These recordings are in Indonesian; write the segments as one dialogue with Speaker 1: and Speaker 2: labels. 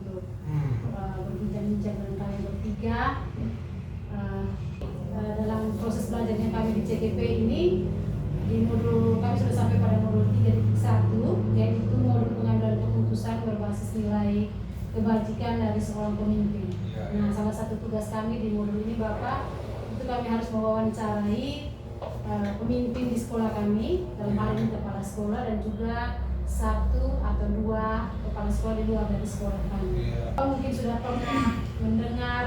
Speaker 1: untuk berbincang-bincang dengan kalian bertiga dalam proses belajarnya kami di CGP ini. Di modul kami sudah sampai pada modul 3.1, yaitu modul pengambilan keputusan berbasis nilai kebajikan dari seorang pemimpin. Nah, salah satu tugas kami di modul ini Bapak, itu kami harus mewawancarai pemimpin di sekolah kami, dalam hal ini kepala sekolah dan juga 1 atau 2 kepala sekolah di luar dari sekolah kami. Mungkin sudah pernah mendengar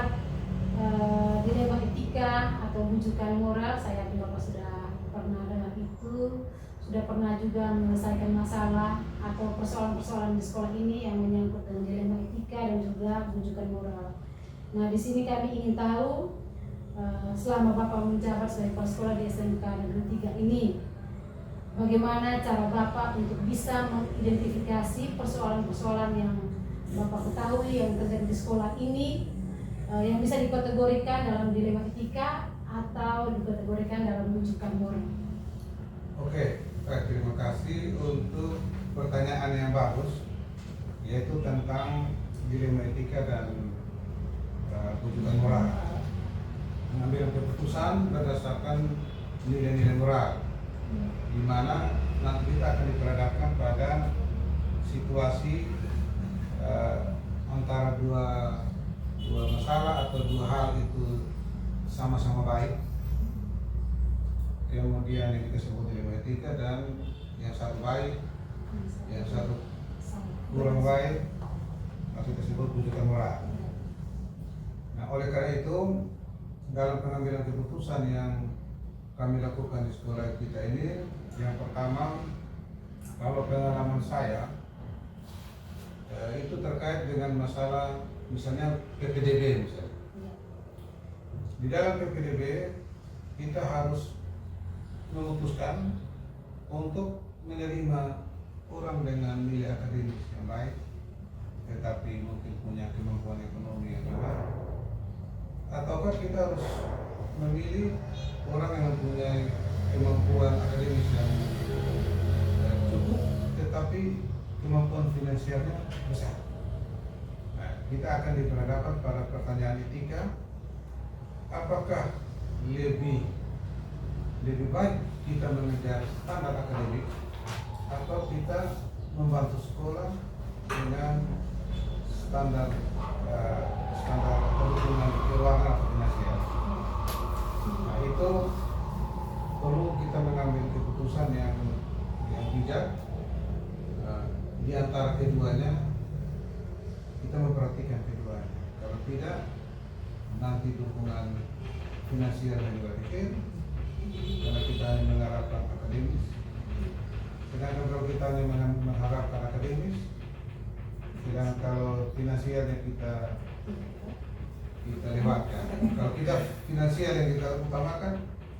Speaker 1: dilema etika atau bujukan moral, saya yakin Bapak sudah pernah dengar itu, sudah pernah juga menyelesaikan masalah atau persoalan-persoalan di sekolah ini yang menyangkut dengan dilema etika dan juga bujukan moral. Nah, di sini kami ingin tahu selama Bapak menjabat sebagai kepala sekolah di SMK Negeri 3 ini, bagaimana cara Bapak untuk bisa mengidentifikasi persoalan-persoalan yang Bapak ketahui yang terjadi di sekolah ini, yang bisa dikategorikan dalam dilema etika atau dikategorikan dalam bujukan moral.
Speaker 2: Oke, baik, terima kasih untuk pertanyaan yang bagus, yaitu tentang dilema etika dan bujukan moral. Mengambil keputusan berdasarkan nilai-nilai moral, di mana nanti kita akan diperhadapkan pada situasi antara dua masalah atau 2 hal itu sama-sama baik, kemudian yang kita sebut dilema etika, dan yang satu baik, yang satu kurang baik, atau kita sebut bujukan moral. Nah, oleh karena itu dalam pengambilan keputusan yang kami lakukan di sekolah kita ini, yang pertama, kalau pengalaman saya itu terkait dengan masalah misalnya PPDB misalnya. Di dalam PPDB kita harus memutuskan untuk menerima orang dengan nilai akademis yang baik, tetapi mungkin punya kemampuan ekonomi yang rendah, ataukah kita harus memilih orang yang mempunyai kemampuan akademis yang cukup, tetapi kemampuan finansialnya besar. Nah, kita akan diperhadapkan pada pertanyaan etika, apakah lebih baik kita mengejar standar akademik atau kita membantu sekolah dengan standar dukungan keuangan atau finansial. Nah, itu perlu kita mengambil keputusan yang bijak. Di antara keduanya kita memperhatikan keduanya. Kalau tidak, nanti dukungan finansial yang diberikan karena kita hanya mengharapkan akademis. Sedangkan kalau kita hanya mengharapkan akademis, sedangkan kalau finansialnya kita lewatkan. Kalau kita finansial yang kita utamakan,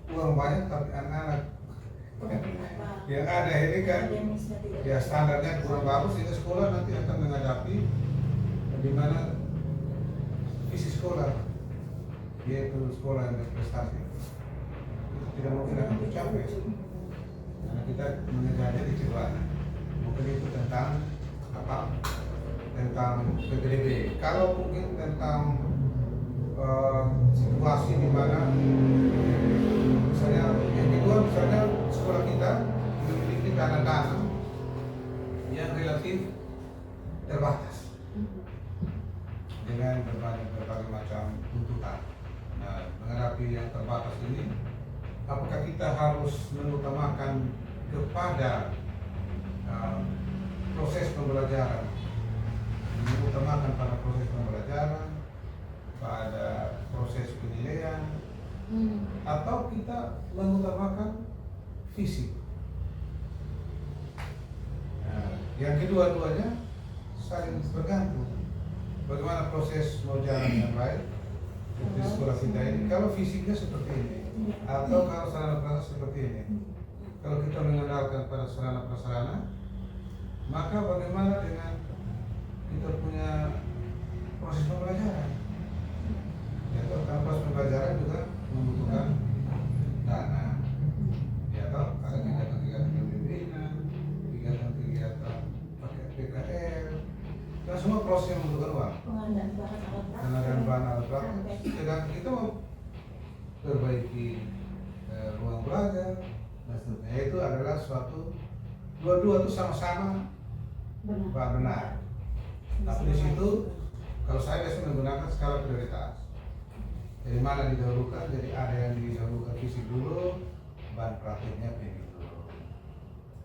Speaker 2: uang banyak tapi anak-anak yang ada ini kan ya standarnya kurang bagus, sehingga sekolah nanti akan menghadapi di mana visi sekolah, yaitu sekolah yang berprestasi, itu tidak mungkin akan tercapai karena kita mengejarnya di keduanya. Mungkin itu tentang apa? Tentang PPDB. Kalau mungkin tentang situasi di mana misalnya yang kedua, misalnya sekolah kita memiliki dana yang relatif terbatas dengan berbagai macam tuntutan. Nah, menghadapi yang terbatas ini, apakah kita harus mengutamakan kepada proses pembelajaran, mengutamakan pada proses pembelajaran, pada proses penilaian, atau kita mengutamakan fisik? Nah, yang kedua-duanya saling bergantung. Bagaimana proses mau jalan yang baik di sekolah kita ini kalau fisiknya seperti ini, atau kalau sarana prasarana seperti ini? Kalau kita mengandalkan pada sarana prasarana, maka bagaimana dengan kita punya proses pembelajaran? Ya, karena proses pembelajaran juga membutuhkan dana. Ya, toh ada kegiatan-kegiatan pembinaan, kegiatan-kegiatan pakai PKL, dan semua proses proses yang membutuhkan uang. Pengadaan bahan alat praktek. Sedangkan kita mau perbaiki ruang belajar dan seterusnya. Itu adalah suatu dua-dua itu sama-sama benar. Tapi di situ kalau saya biasa menggunakan skala prioritas. Jadi mana didahulukan, jadi ada yang didahulukan fisik dulu, bahan prakteknya pending dulu,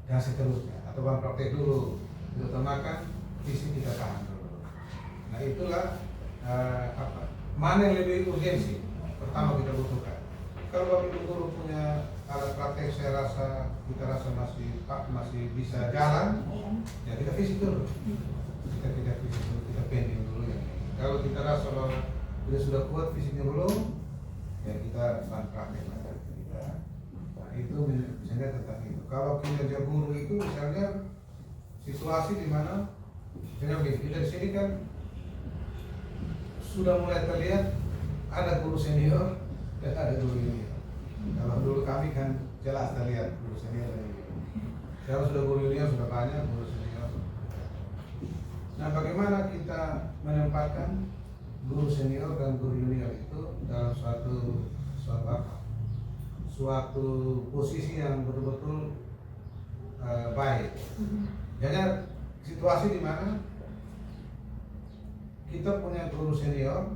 Speaker 2: dan seterusnya. Atau bahan praktek dulu, diutamakan fisik kita tahan dulu. Nah itulah mana yang lebih urgensi pertama kita butuhkan. Kalau Bapak Ibu guru punya alat praktek, saya rasa kita rasa masih bisa jalan, ya kita fisik dulu. Kita fisik dulu, kita pending dulu yang ini. Kalau kita rasa bahwa kita sudah kuat fisiknya belum, ya kita bahan praktek lah kita. Nah itu misalnya tentang itu. Kalau kinerja guru itu misalnya situasi di mana, misalnya begini, kita di sini kan sudah mulai terlihat ada guru senior dan ada guru junior. Kalau dulu kami kan jelas terlihat guru senior dan junior. Sekarang sudah guru junior sudah banyak, guru senior. Nah bagaimana kita menempatkan guru senior dan guru junior itu dalam suatu posisi yang betul-betul baik. Jadi situasi di mana kita punya guru senior,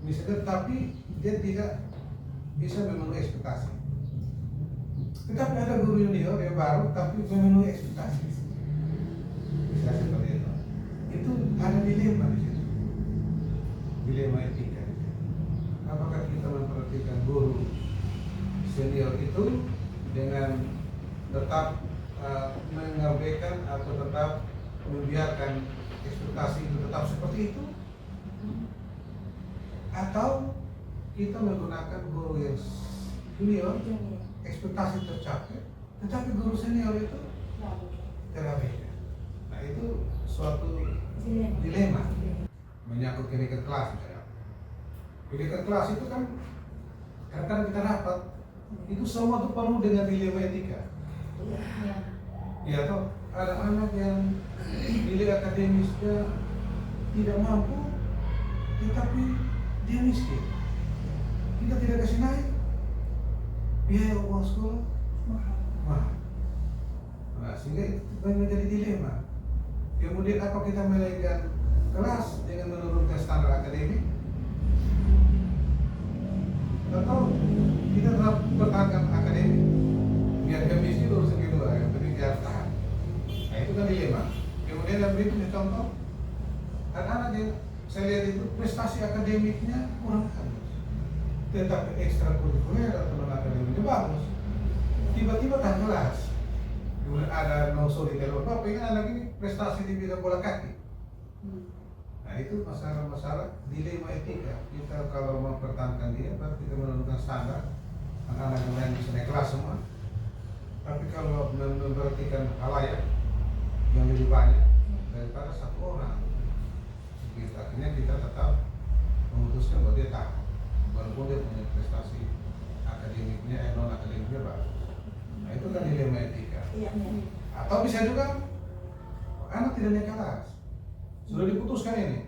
Speaker 2: misalnya, tapi dia tidak bisa memenuhi ekspektasi. Tetapi ada guru junior yang baru tapi memenuhi ekspektasi. Bisa seperti itu. Itu ada dilema di situ. Dilema etika. Apakah kita memperhatikan guru senior itu dengan tetap mengabaikan atau tetap membiarkan ekspektasi itu tetap seperti itu, atau kita menggunakan guru yang junior ekspektasi tercapai, tetapi guru senior itu terabaikan. Nah itu suatu dilema. Menyangkut kenaikan kelas misalnya. Kenaikan kelas itu kan kadang-kadang kita rapat, itu semua itu penuh dengan dilema etika. Ya toh, ada anak yang nilai akademisnya tidak mampu, tetapi dia miskin. Kita tidak kasih naik, biaya uang sekolah mahal. Nah, sehingga itu menjadi dilema. Kemudian apa kita menaikkan kelas dengan menurunkan standar akademik, atau kita tetap pertahankan akademik biar kemisi lulus kedua, yang penting dia harus tahan. Nah itu kan dilema. Kemudian yang berikutnya contoh, anak-anak yang saya lihat itu prestasi akademiknya kurang bagus, tetapi ekstrakurikuler atau non akademiknya bagus. Tiba-tiba tak kelas, kemudian ada no soliter, apa pengen anak ini prestasi di bidang bola kaki. Nah itu masalah-masalah dilema etika. Kita kalau mempertahankan dia, berarti kita menurunkan standar, anak-anak yang lain bisa naik kelas semua. Tapi kalau memperhatikan halayak yang lebih banyak daripada satu orang, akhirnya kita tetap memutuskan bahwa dia tahu, walaupun dia punya prestasi akademiknya, non akademiknya bagus. Nah itu kan dilema etika. Atau bisa juga anak tidak naik kelas. Sudah diputuskan ini.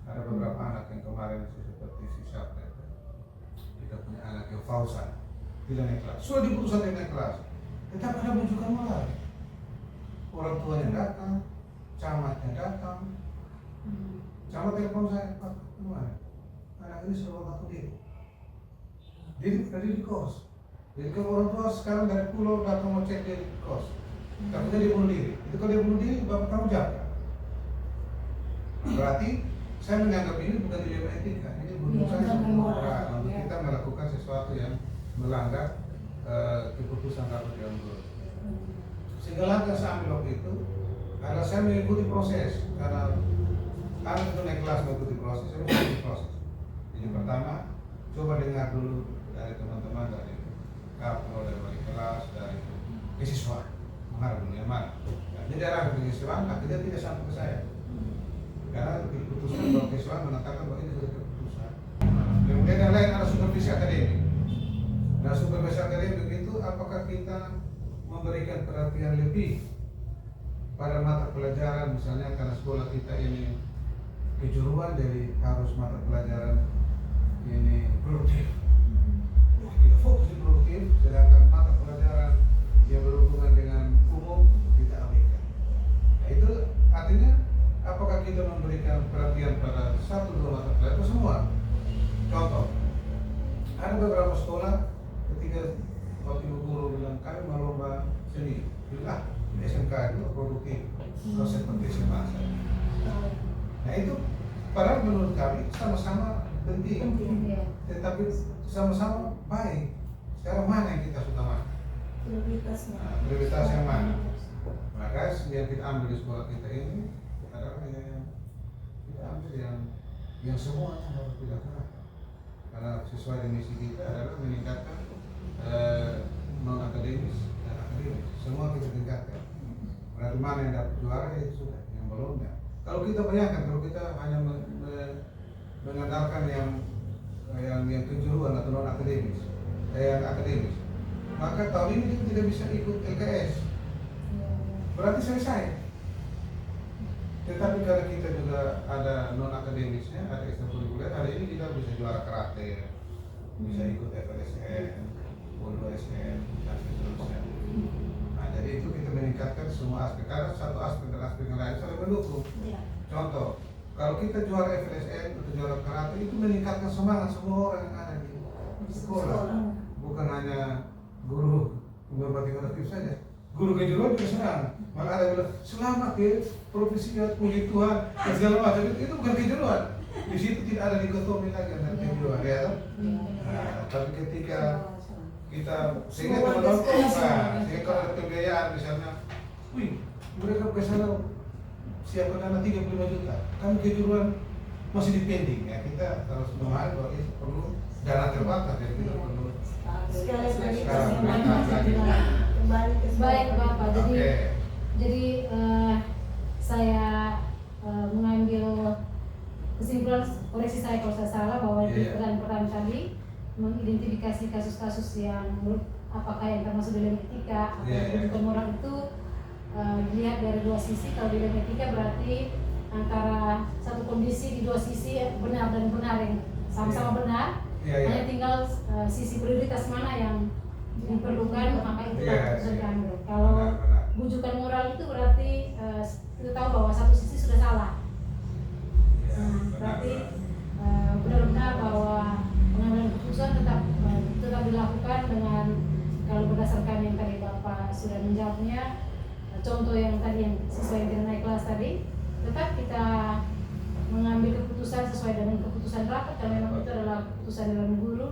Speaker 2: Ada beberapa anak yang kemarin seperti si Syafra, kita punya anak yang Fauzan tidak naik kelas. Sudah diputuskan tidak naik kelas, tetapi ada bujukan moral. Orang tuanya datang, camatnya datang, camat telepon saya, Pak, gimana? Anak ini suruh aku diri. Tadi di kos. Jadi kalau orang tua sekarang dari pulau datang mau cek dia di kos, takutnya dia bunuh diri. Itu kalau dia bunuh diri, bapak kamu jaga. Berarti saya menganggap ini bukan dilema etika, ini bunuh saya moral untuk kita melakukan sesuatu yang melanggar keputusan rapat dewan guru. Sehingga langkah saya ambil waktu itu adalah saya mengikuti proses, karena anak itu naik kelas mengikuti proses, saya mengikuti proses. Jadi pertama, coba dengar dulu dari teman-teman, dari kapol, dari wali kelas, dari siswa, mengharap dulu yang mana. Nah, jadi arah keputusan akhirnya tidak sampai ke saya. Karena keputusan bahwa Islam menetapkan bahwa ini sudah keputusan. Kemudian yang lain ada supervisi akademik. Nah supervisi akademik itu apakah kita memberikan perhatian lebih pada mata pelajaran, misalnya karena sekolah kita ini kejuruan, jadi harus mata pelajaran ini produktif. Kita fokus di produktif, sedangkan mata pelajaran yang berhubungan dengan umum kita abaikan. Nah, itu artinya apakah kita memberikan perhatian pada satu dua mata pelajaran atau semua? Contoh, ada beberapa sekolah ketika waktu ibu guru bilang kami mau lomba seni, bilang SMK itu produktif, kalau seperti SMA. Nah itu padahal menurut kami sama-sama penting, tetapi sama-sama baik. Sekarang mana yang kita utamakan? Prioritas yang mana? Maka yang kita ambil di sekolah kita ini adalah yang kita ambil yang semuanya harus dilakukan. Karena sesuai dengan misi kita adalah meningkatkan non akademis dan akademis. Semua kita tingkatkan. Berarti mana yang dapat juara ya sudah, yang belum ya. Kalau kita bayangkan, kalau kita hanya mengandalkan yang kejuruan atau non akademis, yang akademis, maka tahun ini kita tidak bisa ikut LKS. Berarti selesai. Tetapi kalau kita juga ada non akademisnya, ada ekstrakurikuler, hari ini kita bisa juara karate, bisa ikut FLSN, O2SN, dan seterusnya. Nah, jadi itu kita meningkatkan semua aspek, karena satu aspek dan aspek yang lain saling mendukung. Contoh, kalau kita juara FLSN atau juara karate, itu meningkatkan semangat semua orang yang ada di sekolah. Bukan hanya guru berbatik aktif saja. Guru kejuruan juga senang. Malah ada yang bilang, selamat ya, profesi ya, puji Tuhan, dan segala macam. Itu bukan kejuruan. Di situ tidak ada dikotomi lagi antara kejuruan, ya kan? Nah, tapi ketika kita sehingga teman-teman, sehingga kalau ada pembiayaan misalnya, wih, mereka ke sana siapkan dana 35 juta, kami kejuruan masih di pending, ya kita harus memahami bahwa itu perlu dana terbatas, jadi kita perlu
Speaker 1: Baik Bapak, jadi saya mengambil kesimpulan, koreksi saya kalau saya salah, bahwa di pertanyaan tadi mengidentifikasi kasus-kasus yang apakah yang termasuk dalam etika atau kedudukan moral itu dilihat dari dua sisi. Kalau dalam etika berarti antara satu kondisi di dua sisi benar dan benar yang sama-sama benar, hanya tinggal sisi prioritas mana yang diperlukan, maka itu harus diambil. Kalau bujukan moral itu berarti kita tahu bahwa satu sisi sudah salah. Berarti benar-benar bahwa pengambilan keputusan tetap dilakukan dengan, kalau berdasarkan yang tadi Bapak sudah menjawabnya, contoh yang tadi yang sesuai dengan naik kelas tadi, tetap kita mengambil keputusan sesuai dengan keputusan rapat, karena memang itu adalah keputusan dalam guru.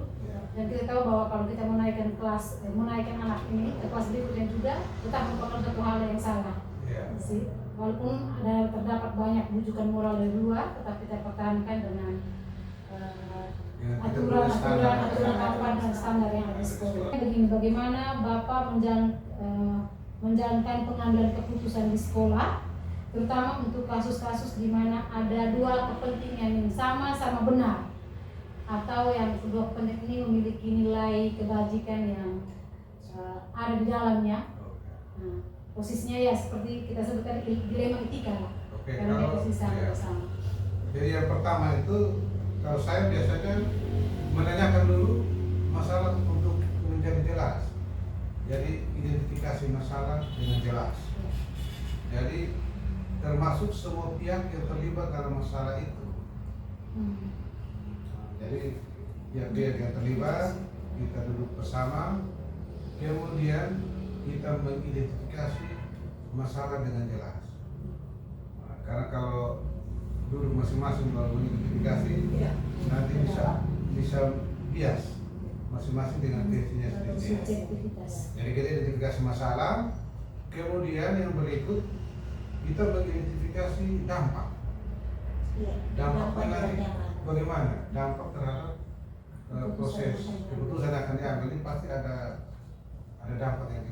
Speaker 1: Dan kita tahu bahwa kalau kita menaikkan anak ini ke kelas berikutnya juga tetap merupakan satu hal yang salah. Walaupun terdapat banyak bujukan moral dari luar, tetap kita pertahankan dengan aturan dan standar yang ada di sekolah. Begini, bagaimana Bapak menjalankan pengambilan keputusan di sekolah, terutama untuk kasus-kasus di mana ada dua kepentingan yang sama-sama benar, atau yang kedua kepentingan ini memiliki nilai kebajikan yang ada di dalamnya. Nah, posisinya ya seperti kita sebutkan dilema etika lah, karena dia posisi sama.
Speaker 2: Jadi yang pertama itu, kalau saya biasanya menanyakan dulu masalah untuk menjadi jelas. Jadi identifikasi masalah dengan jelas. Jadi termasuk semua pihak yang terlibat dalam masalah itu. Jadi pihak-pihak yang terlibat kita duduk bersama, kemudian kita mengidentifikasi masalah dengan jelas. Nah, karena kalau duduk masing-masing baru mengidentifikasi, nanti bisa bias masing-masing dengan versinya sendiri. Jadi kita identifikasi masalah, kemudian yang berikut kita mengidentifikasi dampak. Dampaknya nanti bagaimana? Dampak terhadap proses keputusan yang akan diambil ini pasti ada dampak yang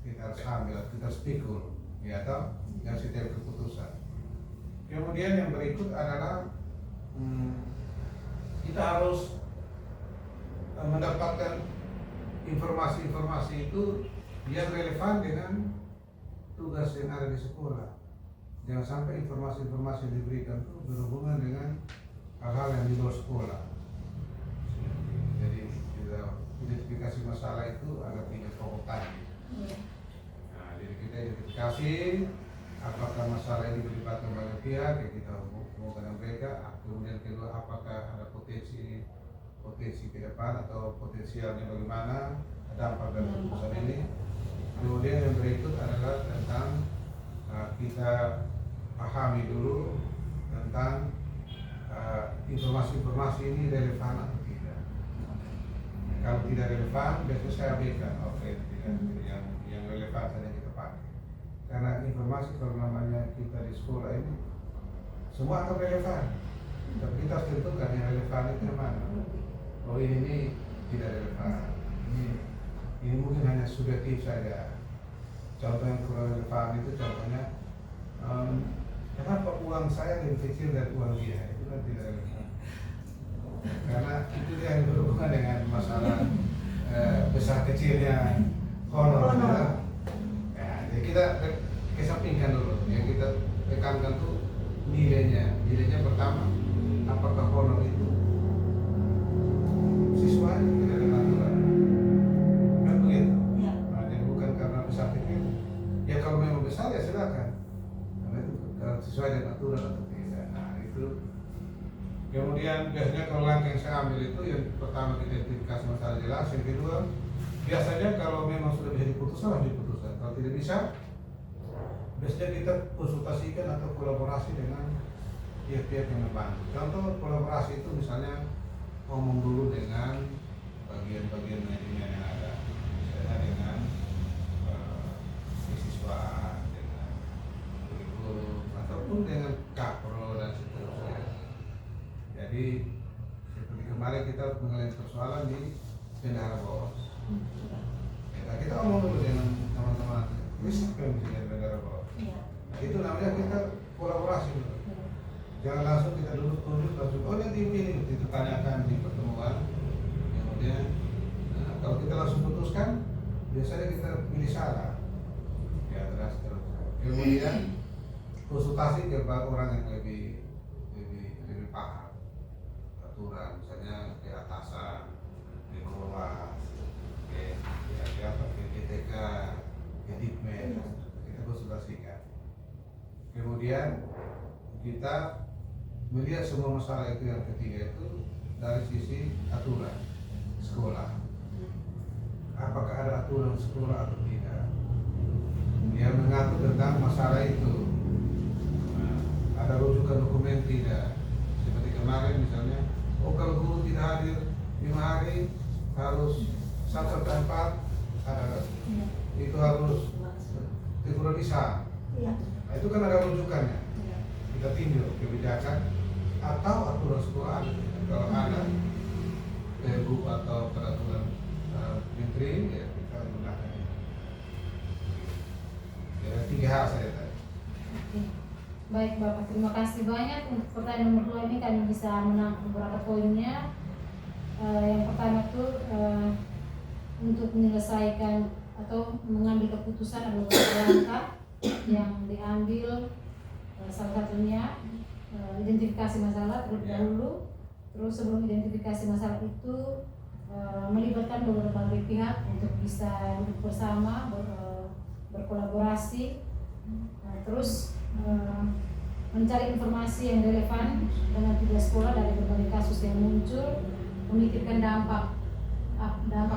Speaker 2: kita harus ambil, kita harus pikul, ya atau yang setiap keputusan. Kemudian yang berikut adalah kita harus mendapatkan informasi-informasi itu yang relevan dengan tugas yang ada di sekolah. Jangan sampai informasi-informasi yang diberikan itu berhubungan dengan hal-hal yang di luar sekolah. Jadi kita identifikasi masalah itu ada 3 pokok tadi. Nah, jadi kita identifikasi apakah masalah ini melibatkan banyak pihak yang kita hubungkan mereka. Kemudian kedua, apakah ada potensi ke depan atau potensialnya bagaimana dampak dari keputusan ini. Kemudian yang berikut adalah tentang kita pahami dulu tentang informasi-informasi ini relevan atau tidak. Kalau tidak relevan, biasanya saya abaikan. Oke, tidak. Yang relevan saja kita pakai. Karena informasi kalau namanya kita di sekolah ini semua akan relevan. Tapi kita harus tentukan yang relevan itu yang mana. Oh ini tidak relevan. Ini mungkin hanya subjektif saja. Contoh yang kurang relevan itu contohnya kenapa uang saya lebih kecil dari uang dia, itu kan tidak relevan. Karena itu dia yang berhubungan dengan masalah besar kecilnya honor. Ya, jadi kita kesampingkan dulu. Yang kita tekankan tuh nilainya. Nilainya pertama, apakah honor itu siswa tidak ada aturan? Kan begitu. Nah, jadi bukan karena besar kecil. Ya kalau memang besar ya silakan. Karena itu sesuai dengan aturan atau tidak. Nah itu. Kemudian biasanya kalau langkah yang saya ambil itu yang pertama kita identifikasi masalah jelas. Yang kedua, biasanya kalau memang sudah bisa diputuskan harus diputuskan. Kalau tidak bisa, biasanya kita konsultasikan atau kolaborasi dengan pihak-pihak yang membantu. Contoh kolaborasi itu misalnya ngomong dulu dengan bagian-bagian manajemen yang ada, misalnya dengan siswa, dengan guru, ataupun dengan kapro dan seterusnya. Jadi seperti kemarin kita mengalami persoalan di bendahara bos. Nah, kita ngomong dulu dengan teman-teman, ini siapa yang bisa jadi bendahara bos? Nah, itu namanya kita kolaborasi dulu. Jangan langsung kita duduk langsung, oh nanti ini ditanyakan di pertemuan. Kemudian kalau kita langsung putuskan, biasanya kita pilih salah. Ya terus. Kemudian konsultasi ke orang yang lebih paham aturan, misalnya ke atasan, ke bawah, ke GTK, ke Dikmen, kita konsultasikan. Kemudian kita melihat semua masalah itu yang ketiga itu dari sisi aturan sekolah. Apakah ada aturan sekolah atau tidak? Dia mengatur tentang masalah itu. Nah, ada rujukan dokumen tidak? Seperti kemarin misalnya, oh kalau guru tidak hadir 5 hari harus 1 sampai 4 ada itu harus teguran lisan. Nah, itu kan ada rujukannya. Kita tinjau kebijakan atau aturan sekolah. Kalau ada pergub atau peraturan menteri, ya kita gunakan itu. Ya, 3 hal saya tadi.
Speaker 1: Baik Bapak, terima kasih banyak. Untuk pertanyaan nomor 2 ini kami bisa menangkap beberapa poinnya. Yang pertama itu untuk menyelesaikan atau mengambil keputusan adalah beberapa langkah yang diambil. Salah satunya identifikasi masalah terlebih dahulu. Terus sebelum identifikasi masalah itu melibatkan beberapa pihak untuk bisa duduk bersama, berkolaborasi, terus mencari informasi yang relevan dengan tugas sekolah dari berbagai kasus yang muncul, memikirkan dampak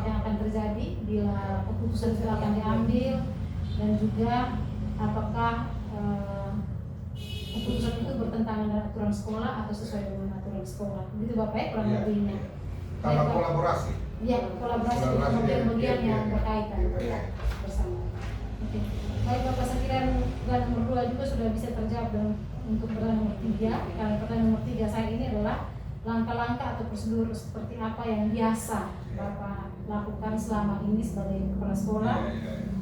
Speaker 1: yang akan terjadi bila keputusan itu akan diambil, dan juga apakah keputusan itu bertentangan dengan aturan sekolah atau sesuai dengan aturan sekolah. Begitu Bapak ya kurang lebihnya.
Speaker 2: Tambah kolaborasi.
Speaker 1: Iya, kolaborasi dengan bagian-bagian yang berkaitan bersama. Oke. Baik Bapak, saya kira pertanyaan nomor 2 juga sudah bisa terjawab untuk pertanyaan nomor 3. Karena pertanyaan nomor 3 saya ini adalah langkah-langkah atau prosedur seperti apa yang biasa Bapak lakukan selama ini sebagai kepala sekolah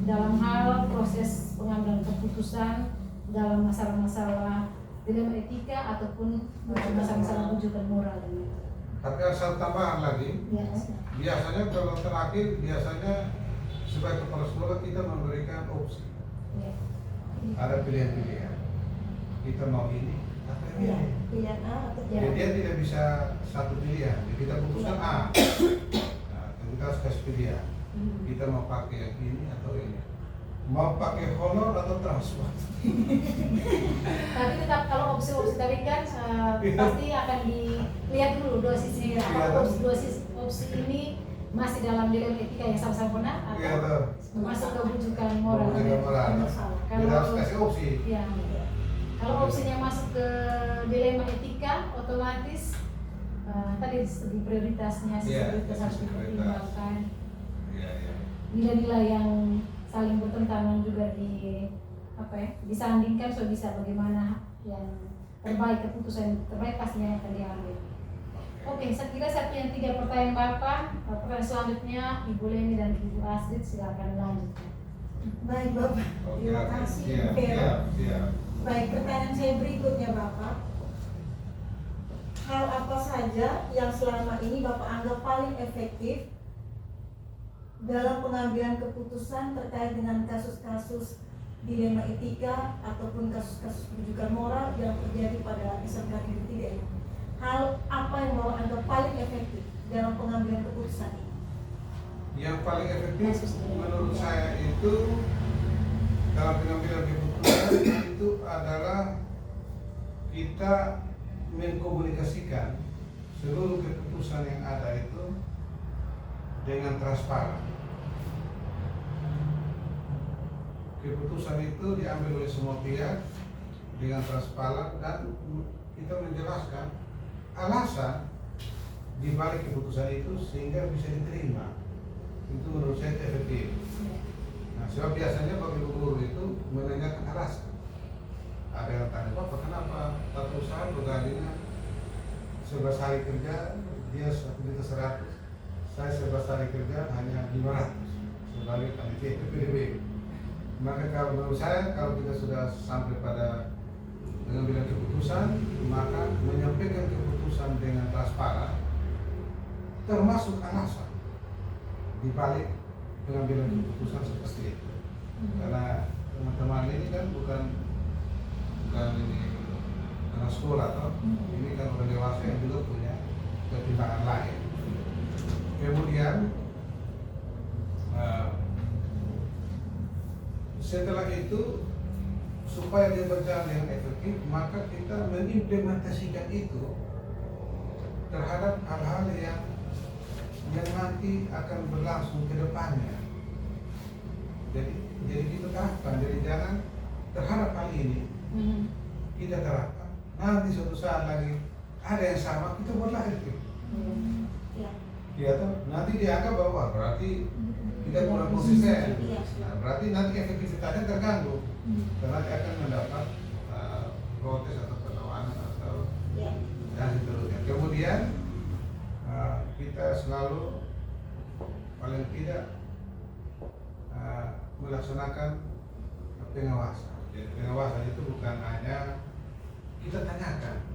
Speaker 1: dalam hal proses pengambilan keputusan dalam masalah-masalah dilema etika ataupun masalah-masalah rujukan moral ini.
Speaker 2: Tapi ada satu tambahan lagi.
Speaker 1: Ya.
Speaker 2: Biasanya kalau terakhir sebagai kepala sekolah kita memberikan opsi.
Speaker 1: Ya.
Speaker 2: ada pilihan-pilihan. Kita mau ini atau ini.
Speaker 3: Ya, pilihan A atau B.
Speaker 2: Jadi dia tidak bisa satu pilihan. Jadi kita putuskan A. Nah, kita harus kasih pilihan. Kita mau pakai yang ini atau ini. Mau pakai honor atau transport.
Speaker 1: Tapi tetap kalau opsi-opsi tadi kan pasti akan dilihat dulu dosisnya. Kalau opsi ini masih dalam dilema etika yang sama-sama benar
Speaker 2: Iya,
Speaker 1: atau masuk ke bujukan moral.
Speaker 2: Bujukan moral. Kita harus kasih opsi.
Speaker 1: Ya. Kalau opsinya masuk ke dilema etika, otomatis tadi segi prioritasnya, prioritas harus dipertimbangkan.
Speaker 2: Iya.
Speaker 1: Nilai-nilai yang saling bertentangan juga disandingkan so bisa bagaimana yang terbaik, keputusan terbaik pastinya akan diambil. Oke, saya kira satu yang 3 pertanyaan Bapak. Pertanyaan selanjutnya Ibu Leni dan Ibu Astrid silakan lanjutkan.
Speaker 3: Baik Bapak, terima kasih Bu Vero. Baik, pertanyaan saya berikutnya Bapak. Hal apa saja yang selama ini Bapak anggap paling efektif dalam pengambilan keputusan terkait dengan kasus-kasus dilema etika ataupun kasus-kasus rujukan moral yang terjadi pada SMK Negeri 3 ini? Hal apa yang Bapak anggap paling efektif dalam pengambilan keputusan ini?
Speaker 2: Yang paling efektif menurut saya itu dalam pengambilan keputusan itu adalah kita mengkomunikasikan seluruh keputusan yang ada itu dengan transparan. Keputusan itu diambil oleh semua pihak dengan transparan dan kita menjelaskan alasan di balik keputusan itu sehingga bisa diterima. Itu menurut saya efektif. Nah, sebab biasanya bagi guru itu menanyakan alasan. Ada yang tanya, Bapak kenapa satu usaha bergajinya 11 hari kerja dia 1.100.000, saya 11 hari kerja hanya 500 sebagai panitia PPDB. Maka kalau menurut saya kalau kita sudah sampai pada pengambilan keputusan, maka menyampaikan keputusan dengan transparan termasuk alasan di balik pengambilan keputusan seperti itu. Karena teman-teman ini kan bukan ini anak sekolah atau ini kan orang dewasa yang juga punya pertimbangan lain. Kemudian setelah itu supaya dia berjalan dengan efektif, maka kita mengimplementasikan itu terhadap hal-hal yang nanti akan berlangsung ke depannya. Jadi kita terapkan, jadi jangan terhadap hal ini kita terapkan. Nanti suatu saat lagi ada yang sama kita buat lagi itu. Ya toh, nanti dianggap bahwa berarti kita kurang konsisten. Nah, berarti nanti efektivitasnya terganggu karena dia akan mendapat protes atau perlawanan atau dan seterusnya. Kemudian kita selalu paling tidak melaksanakan pengawasan. Jadi pengawasan itu bukan hanya kita tanyakan.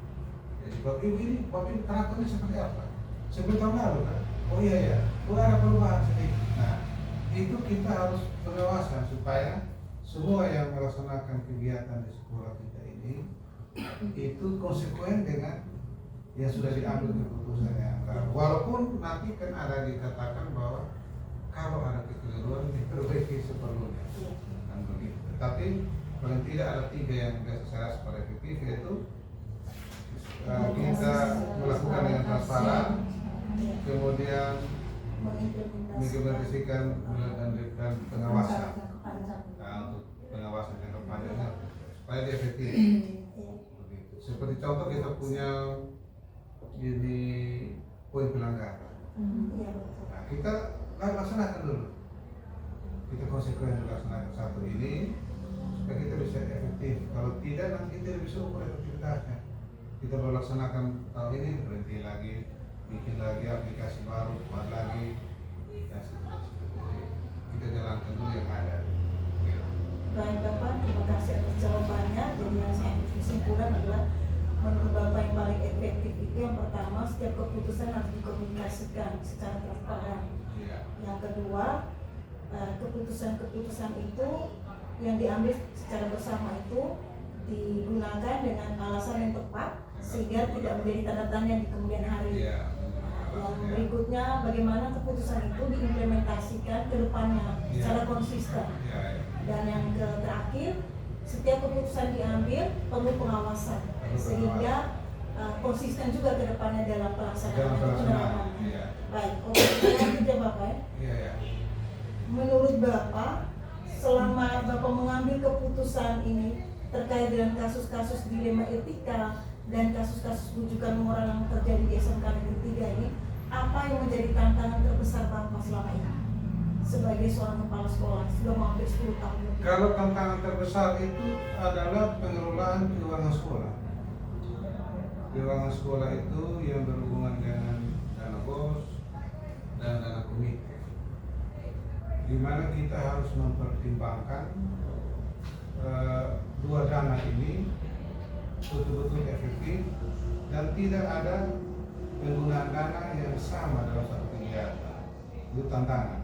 Speaker 2: Jadi Bapak Ibu ini perlakuannya seperti apa? Seperti tahun lalu kan? Oh iya, ada perubahan sedikit. Nah, itu kita harus pengawasan supaya semua yang melaksanakan kegiatan di sekolah kita ini itu konsekuen dengan yang sudah diambil keputusannya. Walaupun nanti kan ada dikatakan bahwa kalau ada kekeliruan diperbaiki seperlunya. Dan begitu. Tapi paling tidak ada 3 yang saya rasa paling efektif, yaitu kita melakukan dengan transparan, kemudian mengimplementasikan dan pengawasan. Nah, untuk pengawasan jangka panjangnya supaya dia efektif. Seperti contoh kita punya ini poin pelanggaran. Nah, kita laksanakan dulu. Kita konsekuen melaksanakan satu ini supaya kita bisa efektif. Kalau tidak nanti kita tidak bisa ukur efektivitasnya. Kita baru laksanakan tahun ini berhenti lagi, bikin lagi aplikasi baru, buat lagi. Ya, kita jalankan dulu yang ada.
Speaker 3: Baik Bapak, terima kasih atas jawabannya. Jadi yang saya kesimpulan adalah menurut Bapak yang paling efektif itu yang pertama, setiap keputusan harus dikomunikasikan secara transparan. Yang kedua, keputusan-keputusan itu yang diambil secara bersama itu digunakan dengan alasan yang tepat sehingga tidak menjadi tanda tanya di kemudian hari.
Speaker 2: Iya.
Speaker 3: Yang berikutnya, bagaimana keputusan itu diimplementasikan ke depannya secara konsisten.
Speaker 2: Iya.
Speaker 3: Dan yang terakhir, setiap keputusan diambil perlu pengawasan sehingga konsisten juga ke depannya dalam pelaksanaan penerapan.
Speaker 2: Iya.
Speaker 3: Baik, oke, saya lanjut ya Bapak ya.
Speaker 2: Iya.
Speaker 3: Menurut Bapak, selama Bapak mengambil keputusan ini terkait dengan kasus-kasus dilema etika dan kasus-kasus rujukan moral yang terjadi di SMK Negeri 3 ini, apa yang menjadi tantangan terbesar Bapak selama ini sebagai seorang kepala sekolah sudah hampir 10 tahun lebih?
Speaker 2: Kalau tantangan terbesar itu adalah pengelolaan keuangan sekolah. Keuangan sekolah itu yang berhubungan dengan dana bos dan dana komite, di mana kita harus mempertimbangkan dua dana ini betul-betul efektif dan tidak ada penggunaan dana yang sama dalam satu kegiatan. Itu tantangan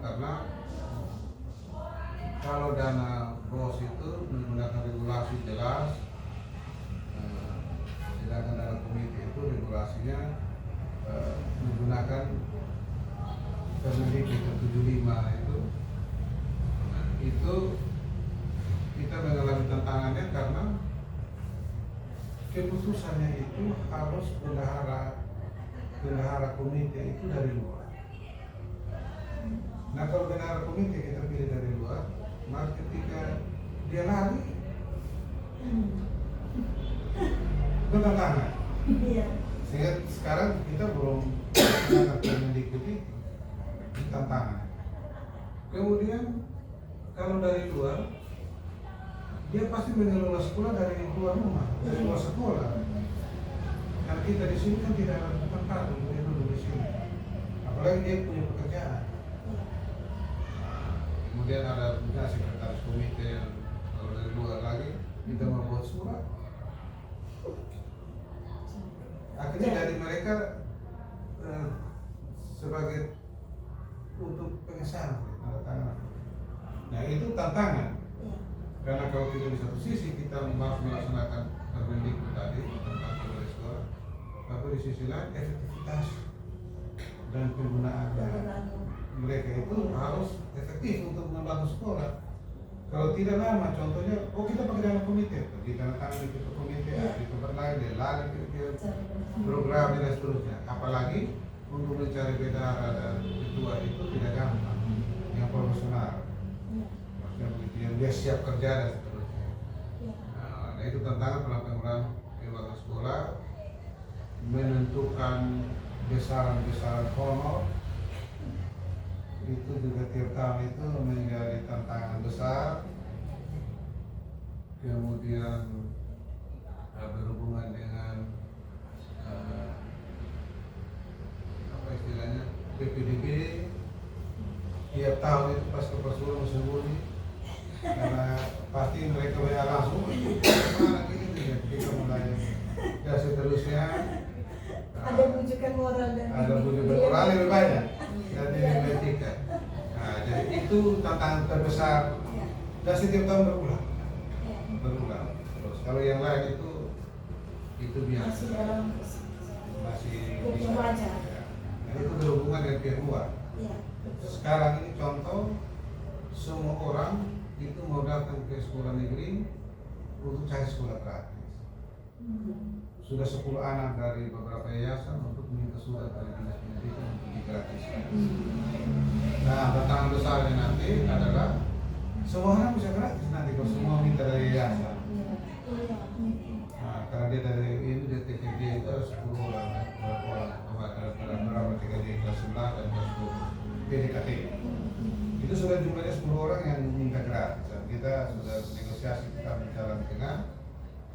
Speaker 2: karena kalau dana bos itu menggunakan regulasi jelas, sedangkan dana komite itu regulasinya menggunakan Permendikbud 75 itu kita mengalami tantangannya karena keputusannya itu harus bendahara komite itu dari luar. Nah, kalau bendahara komite kita pilih dari luar, maka ketika dia lari itu tantangan.
Speaker 3: Iya.
Speaker 2: Sehingga sekarang kita belum menggunakan Permendikbud itu tantangan. Kemudian kalau dari luar, dia pasti mengelola sekolah dari luar rumah, dari luar sekolah. Karena kita di sini kan tidak ada tempat untuk dia duduk di sini. Apalagi dia punya pekerjaan. Kemudian ada misalnya sekretaris komite yang kalau dari luar lagi kita membuat surat. Akhirnya dari mereka sebagai untuk pengesahan tanda tangan. Nah, itu tantangan. Karena kalau kita di satu sisi kita harus melaksanakan Permendikbud tadi tentang keuangan sekolah, tapi di sisi lain efektivitas dan penggunaan mereka itu harus efektif untuk membantu sekolah. Kalau tidak lama, contohnya, kita pakai dana komite, di tanda tangan di komite, di tempat lain, dia lari ke program dan seterusnya. Apalagi untuk mencari bendahara dan ketua itu tidak gampang, yang profesional. Maksudnya begitu, yang dia siap kerja dan seterusnya. Nah, itu tantangan pengelolaan keuangan sekolah, menentukan besaran-besaran honor itu juga tiap tahun itu menjadi tantangan besar. Kemudian berhubungan dengan apa istilahnya PPDB, tiap tahun itu pas ke Persuruan sembunyi karena pasti mereka banyak langsung mana gitu ya, kita mulai ya seterusnya
Speaker 3: Ada bujukan moral dan
Speaker 2: ada bujukan moral lebih banyak dan nilai etika. Nah, jadi itu tantangan terbesar dan setiap tahun berulang. Terus kalau yang lain itu biasa
Speaker 3: masih dalam
Speaker 2: masih
Speaker 3: hukum
Speaker 2: bisa.
Speaker 3: wajar.
Speaker 2: Ya. Nah, itu berhubungan dengan pihak luar.
Speaker 3: Iya.
Speaker 2: Sekarang ini contoh semua orang itu mau datang ke sekolah negeri untuk cari sekolah gratis. Sudah 10 anak dari beberapa yayasan untuk minta surat dari dinas pendidikan untuk digratiskan. Nah, tantangan besarnya nanti adalah semua orang bisa gratis nanti kalau semua minta dari yayasan. Nah, karena dia dari ini dia TKJ itu ada 10 orang, berapa orang, berapa TKJ kelas 11 dan kelas 10 PDKT. Itu sudah jumlahnya 10 orang yang minta gratis. Dan kita sudah negosiasi, kita berjalan tengah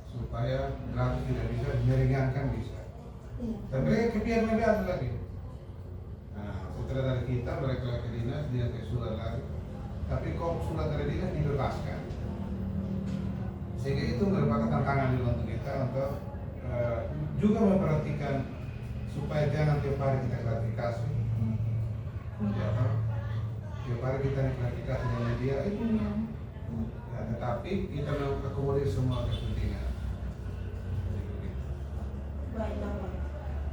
Speaker 2: supaya gratis tidak bisa, meringankan bisa. Dan mereka kepian lebih ada lagi. Nah, setelah dari kita mereka ke dinas, dia ke surat lagi. Tapi kok surat dari dinas dibebaskan. Sehingga itu merupakan tantangan juga untuk kita untuk juga memperhatikan supaya jangan tiap hari kita klarifikasi. Ya, tiap hari kita nih klarifikasi dengan media itu. Ya, tetapi kita mengakomodir semua kepentingan.
Speaker 3: Baik Bapak.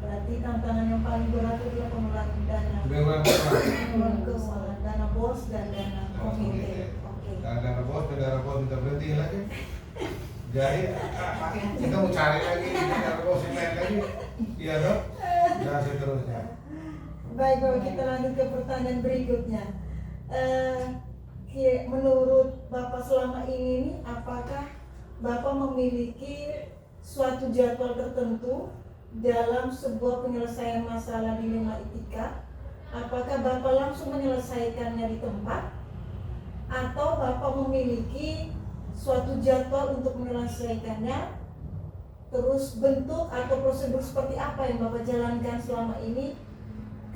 Speaker 3: Berarti tantangan yang paling berat itu adalah pengelolaan dana. Pengelolaan keuangan, dana bos dan dana komite. Oke.
Speaker 2: Dana bos kita berhenti lagi. Jadi kita mau cari lagi dana bos yang lain lagi. Iya dok. Dan seterusnya.
Speaker 3: Baik Bapak, kita lanjut ke pertanyaan berikutnya. Menurut Bapak selama ini, apakah Bapak memiliki suatu jadwal tertentu dalam sebuah penyelesaian masalah dilema etika? Apakah Bapak langsung menyelesaikannya di tempat? Atau Bapak memiliki suatu jadwal untuk menyelesaikannya? Terus bentuk atau prosedur seperti apa yang Bapak jalankan selama ini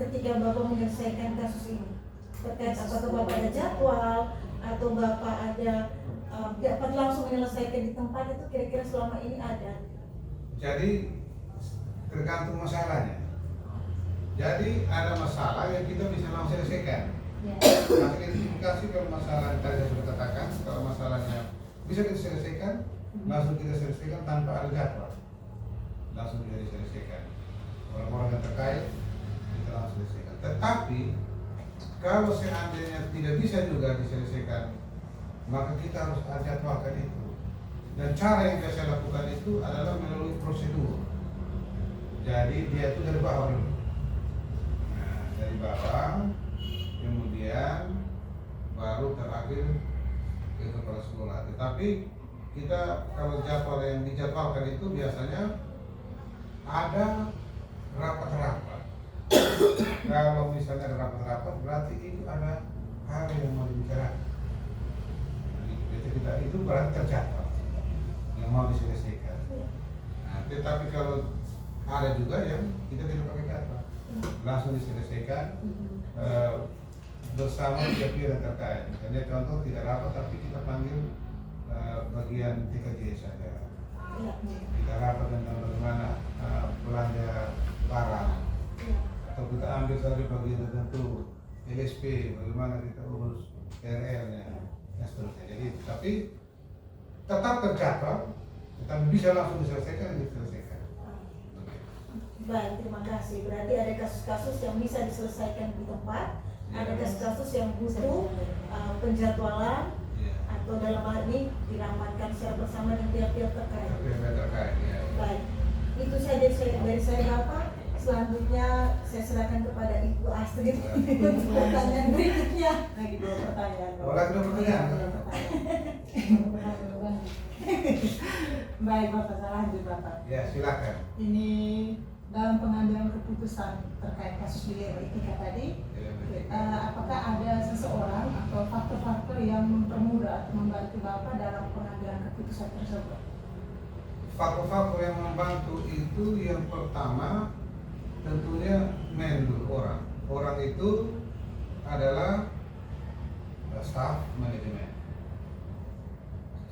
Speaker 3: ketika Bapak menyelesaikan kasus ini? Terkait apakah Bapak ada jadwal atau Bapak ada dapat langsung menyelesaikan di tempat, itu kira-kira selama ini ada?
Speaker 2: Jadi tergantung masalahnya. Jadi ada masalah yang kita bisa langsung selesaikan. Nanti identifikasi kalau masalah yang tadi saya sudah katakan, kalau masalahnya bisa kita selesaikan, langsung kita selesaikan tanpa ada jadwal. Langsung bisa diselesaikan. Orang-orang yang terkait kita langsung selesaikan. Tetapi kalau seandainya tidak bisa juga diselesaikan, maka kita harus jadwalkan itu. Dan cara yang biasa lakukan itu adalah melalui prosedur. Jadi dia itu dari bawah dulu. Nah, dari bawah, kemudian baru terakhir ke kepala sekolah. Tetapi kita kalau jadwal yang dijadwalkan itu biasanya ada rapat-rapat. Kalau misalnya ada rapat-rapat, berarti itu ada hal yang mau dibicarakan. Kita itu berarti terjadwal yang mau diselesaikan. Nah, tetapi kalau ada juga yang kita tidak pakai jadwal, langsung diselesaikan bersama pihak-pihak yang terkait. Misalnya contoh tidak rapat tapi kita panggil bagian TKJ saja. Kita rapat tentang bagaimana belanja barang, atau kita ambil saja bagian tertentu LSP, bagaimana kita urus RL-nya dan seterusnya. Jadi tapi tetap terjadwal, tetapi bisa langsung diselesaikan.
Speaker 3: Baik, terima kasih. Berarti ada kasus-kasus yang bisa diselesaikan di tempat, ada kasus-kasus yang butuh penjadwalan, atau dalam hal ini diramatkan secara bersama dengan pihak-pihak terkait. Baik, itu saja dari saya Bapak. Selanjutnya saya serahkan kepada Ibu Astrid untuk pertanyaan berikutnya.
Speaker 4: Lagi dua pertanyaan. Baik Bapak, saya lanjut Bapak.
Speaker 2: Ya, silakan.
Speaker 4: Ini dalam pengambilan keputusan terkait kasus dilema etika tadi, apakah ada seseorang atau faktor-faktor yang mempermudah atau membantu Bapak dalam pengambilan keputusan tersebut?
Speaker 2: Faktor-faktor yang membantu itu yang pertama tentunya orang. Orang itu adalah staff manajemen.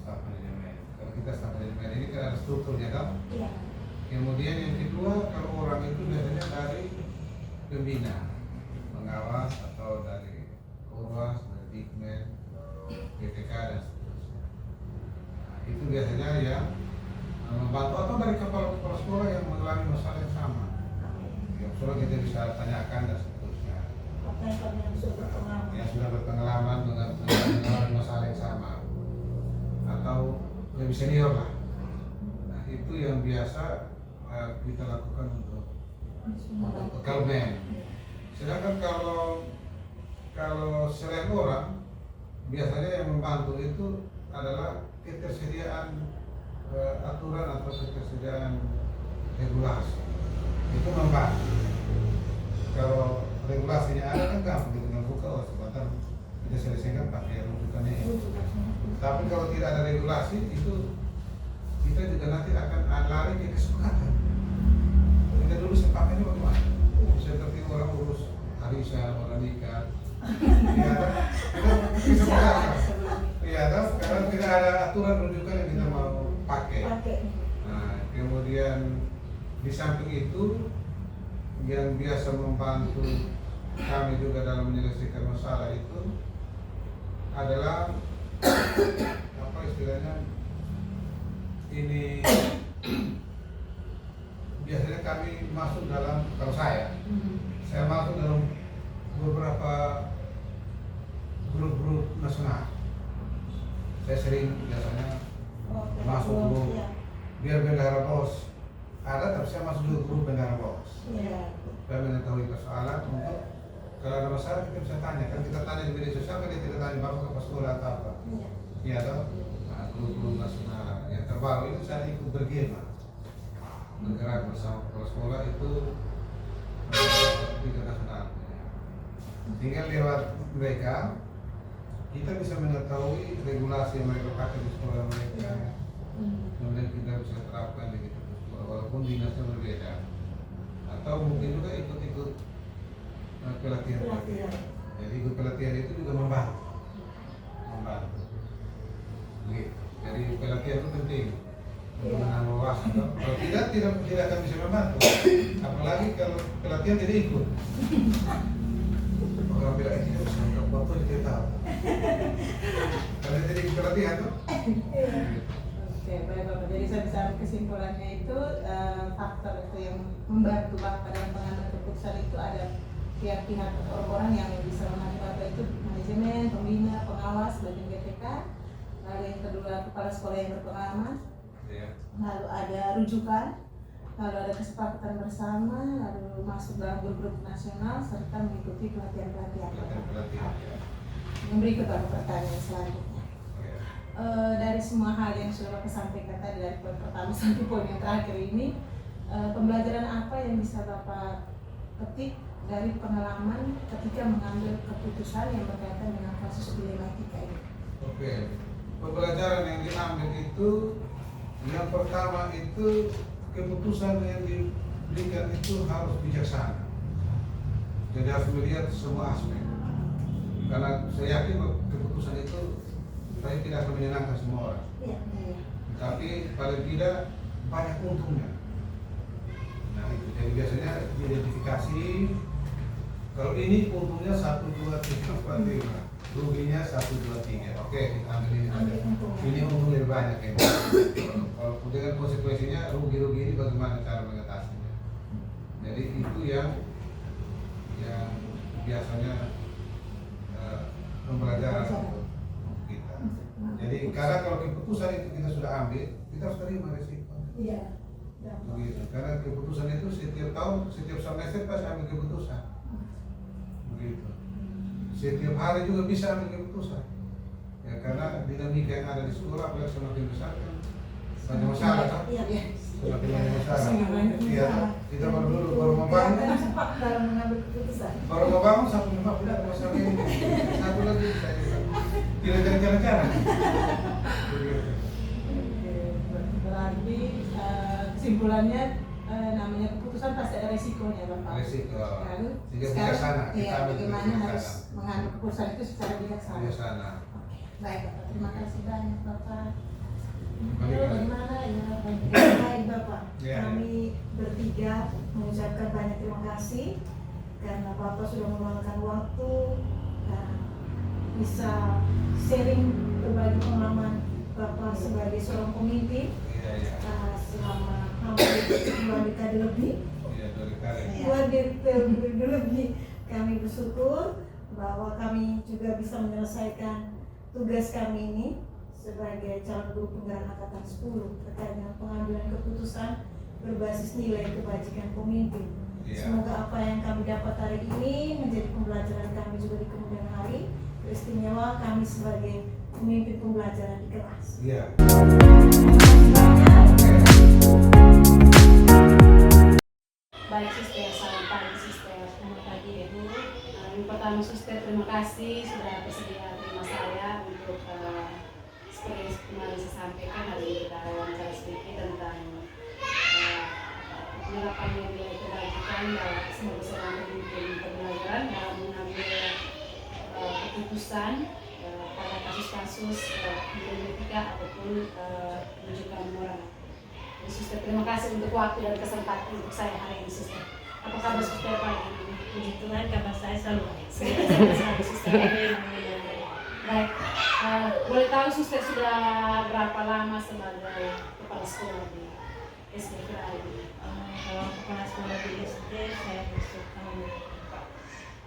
Speaker 2: Kalau kita staff manajemen ini kan ada strukturnya kan?
Speaker 3: Iya.
Speaker 2: Kemudian yang kedua, kalau orang itu biasanya dari pembina, pengawas atau dari Orwas, dari Dikmen, BPK dan seterusnya. Nah, itu biasanya yang membantu, atau dari kepala sekolah yang mengalami masalah yang sama. Yang sekolah kita bisa tanyakan dan seterusnya. Yang sudah berpengalaman mengalami masalah yang sama, atau lebih senior lah. Nah, itu yang biasa kita lakukan untuk kelmen. Sedangkan kalau selain orang, biasanya yang membantu itu adalah ketersediaan aturan atau ketersediaan regulasi. Itu membantu. Kalau regulasinya ada kan gampang kita buka, sebentar kita selesaikan pakai rujukannya ini. Tapi kalau tidak ada regulasi, itu kita juga nanti akan lari ke kesepakatan. Kita dulu sepakatnya bagaimana? Seperti orang urus arisan, orang nikah. Iya kan? Kita kesepakatan. Iya kan? Karena tidak ada aturan rujukan yang kita mau pakai. Nah, kemudian di samping itu yang biasa membantu kami juga dalam menyelesaikan masalah itu adalah apa istilahnya, ini biasanya kami masuk dalam, kalau saya masuk dalam beberapa grup-grup nasional. Saya sering biasanya masuk grup biar bendahara bos ada, tapi saya masuk juga grup bendahara bos. Saya mengetahui persoalan untuk kalau ada masalah kita bisa tanya, kan kita tanya di media sosial, kan kita tanya bapak ke sekolah atau apa. Iya toh. Nah, grup-grup nasional yang terbaru itu saya ikut bergema, bergerak bersama kepala sekolah itu di nasional. Tinggal lewat mereka kita bisa mengetahui regulasi yang mereka pakai di sekolah mereka, kemudian kita bisa terapkan di sekolah walaupun dinasnya berbeda, atau mungkin juga ikut-ikut pelatihan. Jadi ikut pelatihan itu juga membantu. Begitu. Jadi pelatihan itu penting untuk menambah wawasan. Kalau tidak akan bisa membantu. Apalagi kalau pelatihan tidak ikut. Orang bilang tidak bisa untuk waktu dia tahu. Kalau jadi pelatihan tuh.
Speaker 4: Oke, baik Bapak. Jadi saya bisa kesimpulannya itu faktor itu yang membantu Bapak dalam pengambilan keputusan itu ada pihak-pihak atau orang yang bisa membantu Bapak itu manajemen, pembina, pengawas, bagian GTK. Lalu yang kedua kepala sekolah yang berpengalaman. Lalu ada rujukan. Lalu ada kesepakatan bersama, lalu masuk dalam grup-grup nasional serta mengikuti pelatihan-pelatihan. Yang berikut pertanyaan selanjutnya. Dari semua hal yang sudah Bapak sampaikan tadi dari poin pertama sampai poin yang terakhir ini, pembelajaran apa yang bisa Bapak petik dari pengalaman ketika mengambil keputusan yang berkaitan dengan kasus dilematika ini?
Speaker 2: Oke, pembelajaran yang diambil itu yang pertama itu keputusan yang diberikan itu harus bijaksana. Jadi harus melihat semua aspek. Karena saya yakin keputusan itu saya tidak akan menyenangkan semua orang. Tapi paling tidak banyak untungnya. Nah itu jadi biasanya identifikasi. Kalau ini untungnya 1, 2, 3, 4, 5, ruginya 1, 2, 3. Oke, kita ambil ini saja. Ini untung lebih banyak ini. Kalau dengan konsekuensinya rugi-rugi ini bagaimana cara mengatasinya. Jadi itu yang biasanya pembelajaran untuk kita. Jadi karena kalau keputusan itu kita sudah ambil, kita harus terima resiko. Begitu. Karena keputusan itu setiap tahun, setiap semester pasti ambil keputusan. Begitu. Setiap hari juga bisa ambil keputusan. Ya karena dinamika yang ada di sekolah apalagi semakin besar kan banyak masalah kan? Semakin banyak masalah. Iya. Kita baru membangun.
Speaker 3: Cepat dalam mengambil keputusan.
Speaker 2: Baru membangun satu memang tidak masalah ini. Satu lagi saya tidak jalan-jalan. Begitu.
Speaker 4: Berarti kesimpulannya namanya keputusan pasti ada resikonya Bapak.
Speaker 2: Resiko.
Speaker 4: Lalu
Speaker 2: Sehingga
Speaker 4: sekarang
Speaker 2: bijaksana.
Speaker 4: bagaimana harus mengambil keputusan itu secara bijaksana.
Speaker 2: Bijaksana.
Speaker 4: Baik Bapak, terima kasih banyak Bapak.
Speaker 3: Bagaimana ya? Baik Bapak, kami bertiga mengucapkan banyak terima kasih karena Bapak sudah meluangkan waktu dan bisa sharing berbagi pengalaman Bapak sebagai seorang pemimpin selama hampir 2 dekade lebih. Lebih kami bersyukur bahwa kami juga bisa menyelesaikan tugas kami ini sebagai calon guru penggerak angkatan 10 terkait dengan pengambilan keputusan berbasis nilai kebajikan pemimpin. Semoga apa yang kami dapat hari ini menjadi pembelajaran kami juga di kemudian hari. Istimewa kami sebagai pemimpin pembelajaran di kelas.
Speaker 1: Baik Sister, selamat pagi Sister, selamat pagi Ibu. Yang pertama Sister, terima kasih sudah bersedia terima saya untuk seperti kemarin saya sampaikan hari ini kita wawancara sedikit tentang penerapan nilai kebajikan sebagai seorang pemimpin pembelajaran dalam mengambil keputusan pada kasus-kasus dilematika ataupun rujukan moral. Sister, terima kasih untuk waktu dan kesempatan untuk saya hari ini Sister. Apa kabar suster pagi ini?
Speaker 5: Puji Tuhan, kabar saya selalu baik.
Speaker 1: Selalu suster. Baik, boleh tahu suster sudah berapa lama sebagai kepala sekolah di SD Fira ini?
Speaker 5: Kalau kepala sekolah di SD, saya masuk tahun keempat.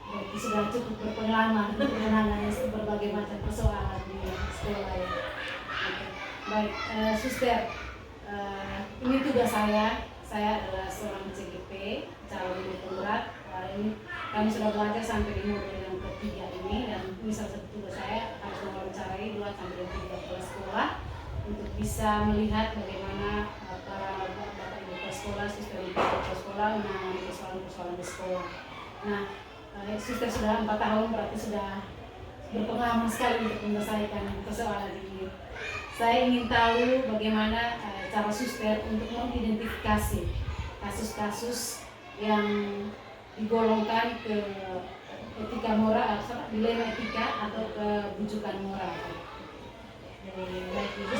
Speaker 1: Berarti sudah cukup berpengalaman untuk menangani berbagai macam persoalan di sekolah ya. Oke. Baik, suster, ini tugas saya. Saya adalah seorang CGP, calon guru penggerak. Ini kami sudah belajar sampai di modul yang ketiga ini, dan ini salah satu tugas saya harus mewawancarai 2 sampai 3 kepala sekolah untuk bisa melihat bagaimana para bapak ibu kepala sekolah, suster ibu kepala sekolah menangani persoalan-persoalan di sekolah. Nah, suster sudah 4 tahun, berarti sudah berpengalaman sekali untuk menyelesaikan persoalan ini. Saya ingin tahu bagaimana cara suster untuk mengidentifikasi kasus-kasus yang digolongkan ke etika moral, dilema etika atau kebujukan moral.
Speaker 5: Jadi baik Ibu,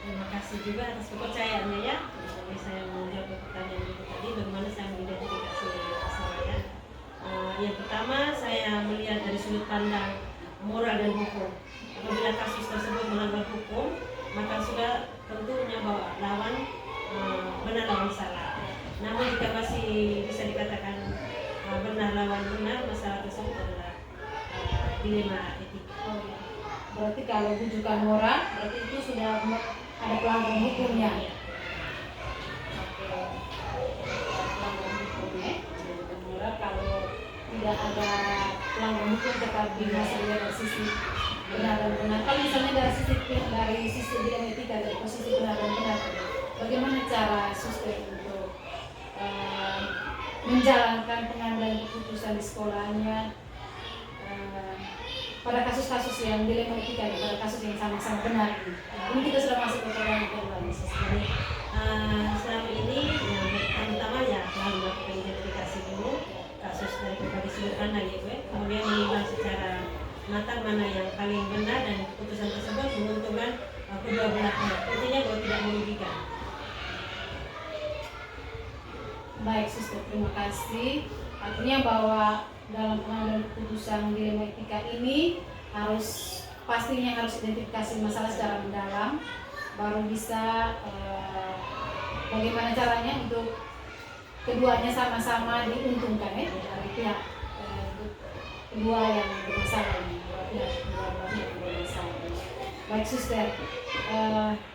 Speaker 5: terima kasih juga atas kepercayaannya ya. Jadi saya menjawab pertanyaan Ibu tadi, bagaimana saya mengidentifikasi masalahnya. Yang pertama, saya melihat dari sudut pandang moral dan hukum. Apabila kasus tersebut melanggar hukum, maka sudah tentunya bahwa lawan benar lawan salah. Namun jika masih bisa dikatakan benar lawan benar, masalah tersebut adalah dilema etika.
Speaker 1: Oh, ya. Berarti kalau bujukan moral, berarti itu sudah ada pelanggaran hukumnya. Oke. Pelanggaran hukumnya, bujukan moral. Kalau tidak ada pelanggaran hukum, tetap bisa dilihat dari sisi benar dan benar. Kalau misalnya dari sisi bidang etika, dari posisi benar dan benar, bagaimana cara suster untuk menjalankan pengambilan keputusan di sekolahnya pada kasus-kasus yang dilema etika, pada kasus yang sama-sama benar ini. Ini kita sudah masuk ke pertanyaan.
Speaker 5: Jadi selama ini yang pertama ya selalu melakukan identifikasi dulu kasus dari berbagai sudut pandang ya gue, kemudian menimbang secara matang mana yang paling benar dan keputusan tersebut menguntungkan kedua belah pihak. Intinya bahwa tidak merugikan.
Speaker 1: Baik suster, terima kasih. Artinya bahwa dalam pengambilan keputusan dilema etika ini pastinya harus identifikasi masalah secara mendalam, baru bisa bagaimana caranya untuk keduanya sama-sama diuntungkan ya dari pihak kedua yang bermasalah ini, dua pihak yang bermasalah. Baik suster,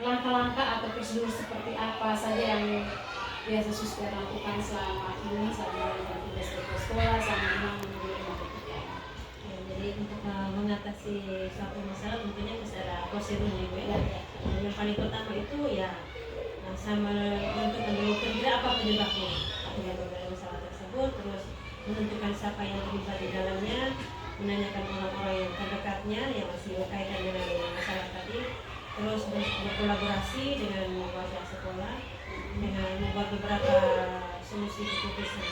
Speaker 1: langkah-langkah atau prosedur seperti apa saja yang biasa suster lakukan selama ini, selama tugas di sekolah, selama menangani dilema etika?
Speaker 5: Jadi untuk mengatasi suatu masalah tentunya harus ada prosedurnya gue. Yang paling pertama itu ya sama menentukan dulu kira-kira apa penyebabnya, dari masalah tersebut, terus menentukan siapa yang terlibat di dalamnya, menanyakan orang-orang yang terdekatnya yang masih berkaitan dengan masalah tadi, terus berkolaborasi dengan warga sekolah dengan membuat beberapa solusi keputusan.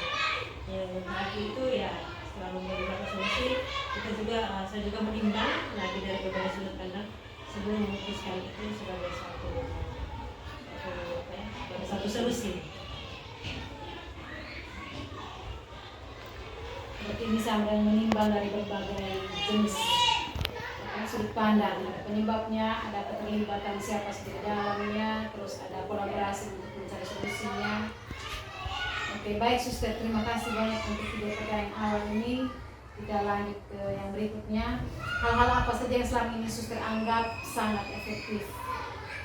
Speaker 5: Yang terakhir itu ya setelah membuat beberapa solusi, saya juga menimbang lagi dari berbagai sudut pandang sebelum memutuskan itu sebagai satu solusi.
Speaker 1: Berarti ini sambil menimbang dari berbagai jenis sudut pandang, ada penyebabnya, ada keterlibatan siapa di dalamnya, terus ada kolaborasi untuk mencari solusinya. Oke, baik suster, terima kasih banyak untuk video pertanyaan awal ini. Kita lanjut ke yang berikutnya. Hal-hal apa saja yang selama ini suster anggap sangat efektif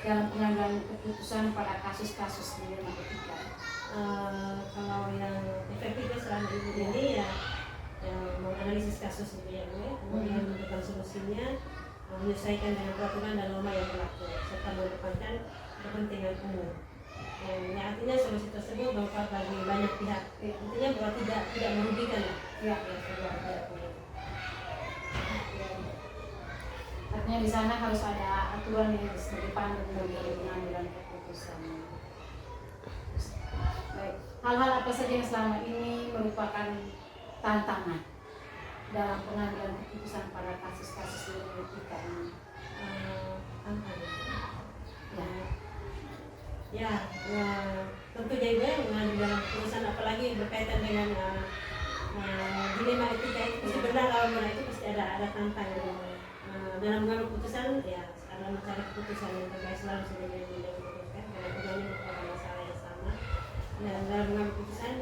Speaker 1: dalam pengambilan keputusan pada kasus-kasus dilema etika?
Speaker 5: Kalau yang efektif selama ini ya menganalisis kasus itu ya gue, kemudian menentukan solusinya, menyesuaikan dengan peraturan dan norma yang berlaku, serta mengedepankan kepentingan umum. Ya, artinya solusi tersebut bermanfaat bagi banyak pihak. Intinya bahwa tidak merugikan ya kedua pihak.
Speaker 1: Artinya di sana harus ada aturan yang sebagai panduan dari pengambilan keputusan. Baik, hal-hal apa saja yang selama ini merupakan tantangan dalam pengambilan keputusan pada kasus-kasus dilema etika ini?
Speaker 5: Tantangan.
Speaker 1: Ya.
Speaker 5: tentunya ibu ya dalam urusan apalagi berkaitan dengan dilema etika itu pasti benar lawan benar itu pasti ada tantangan dalam mengambil keputusan ya adalah mencari keputusan yang terbaik selalu sebagai yang memutuskan karena keduanya merupakan masalah yang sama dan dalam mengambil keputusan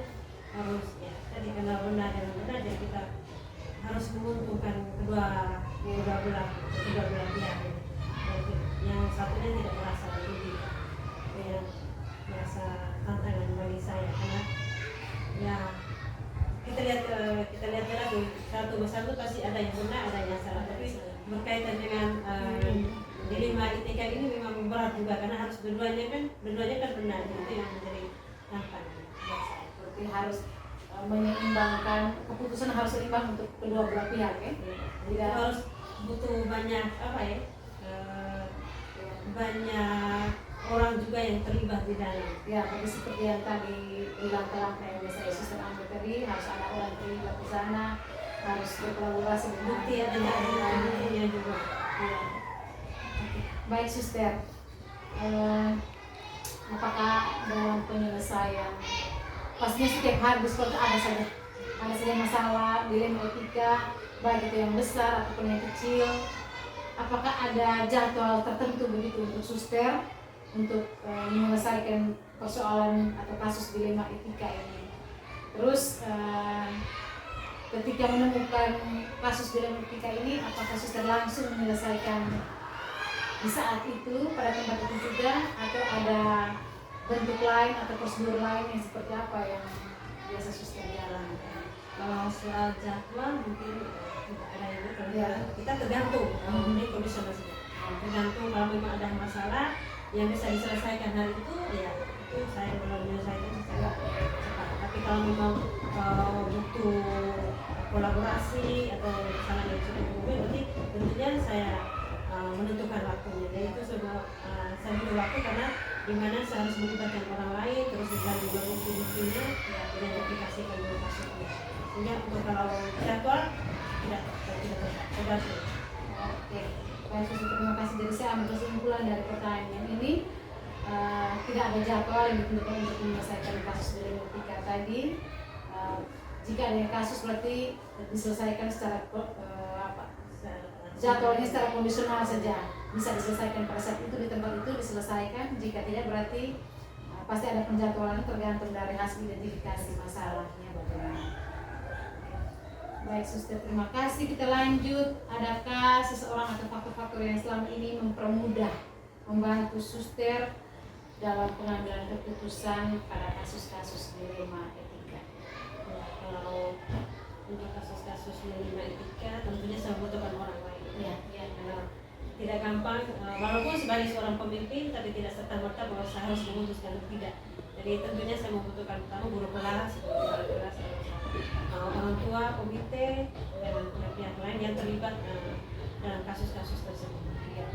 Speaker 5: harus ya tadi karena benar dan benar jadi kita harus menguntungkan kedua belah pihak yang satunya tidak merasa rugi yang merasa tantangan bagi saya karena ya kita lihat tuh satu pasti ada yang benar ada yang salah tapi berkaitan dengan dilema etika ini memang berat juga karena harus keduanya kan benar itu yang menjadi tantangan
Speaker 1: berarti harus menyeimbangkan keputusan harus seimbang untuk kedua belah pihak ya.
Speaker 5: Tidak harus butuh banyak banyak orang juga yang terlibat di dalam.
Speaker 1: Ya, tapi seperti yang tadi langkah-langkah yang biasa suster ambil tadi harus ada orang terlibat di sana, harus berkolaborasi dengan
Speaker 5: Bukti ada buktinya juga.
Speaker 1: Ya. Baik suster, apakah dalam penyelesaian pastinya setiap hari di sekolah ada saja masalah dilema etika baik itu yang besar ataupun yang kecil. Apakah ada jadwal tertentu begitu untuk suster untuk menyelesaikan persoalan atau kasus dilema etika ini? Terus ketika menemukan kasus dilema etika ini, apakah suster langsung menyelesaikan di saat itu pada tempat itu juga atau ada bentuk lain atau prosedur lain yang seperti apa yang biasa suster jalankan?
Speaker 5: Kalau soal jadwal mungkin tidak ada itu
Speaker 1: Ya.
Speaker 5: kita tergantung ini kondisi masing tergantung kalau memang ada masalah yang bisa diselesaikan hari itu ya itu saya belum menyelesaikan secara cepat tapi kalau memang butuh kolaborasi atau misalnya yang cukup mobil berarti tentunya saya menentukan waktunya jadi itu semua saya butuh waktu karena dimana saya harus melibatkan orang lain terus dibagi bukti-buktinya identifikasikan dulu kasusnya sehingga untuk kalau jadwal tidak tergantung.
Speaker 1: Oke, baik suster, terima kasih. Jadi saya ambil kesimpulan dari pertanyaan ini tidak ada jadwal yang ditentukan untuk menyelesaikan kasus dilema etika tadi. Jika ada kasus berarti diselesaikan secara jadwalnya secara kondisional saja bisa diselesaikan pada saat itu di tempat itu diselesaikan. Jika tidak berarti pasti ada penjadwalan tergantung dari hasil identifikasi masalahnya bagaimana. Baik suster, terima kasih. Kita lanjut. Adakah seseorang atau faktor-faktor yang selama ini mempermudah membantu suster dalam pengambilan keputusan pada kasus-kasus dilema etika?
Speaker 5: Ya, kalau untuk kasus-kasus dilema etika tentunya saya membutuhkan orang lain.
Speaker 1: Ya.
Speaker 5: Karena tidak gampang, walaupun sebagai seorang pemimpin tapi tidak serta-merta bahwa saya harus memutuskan tidak. Jadi tentunya saya membutuhkan pertama guru kelas, orang tua, komite, dan pihak lain yang terlibat dalam kasus-kasus tersebut.
Speaker 1: Ya.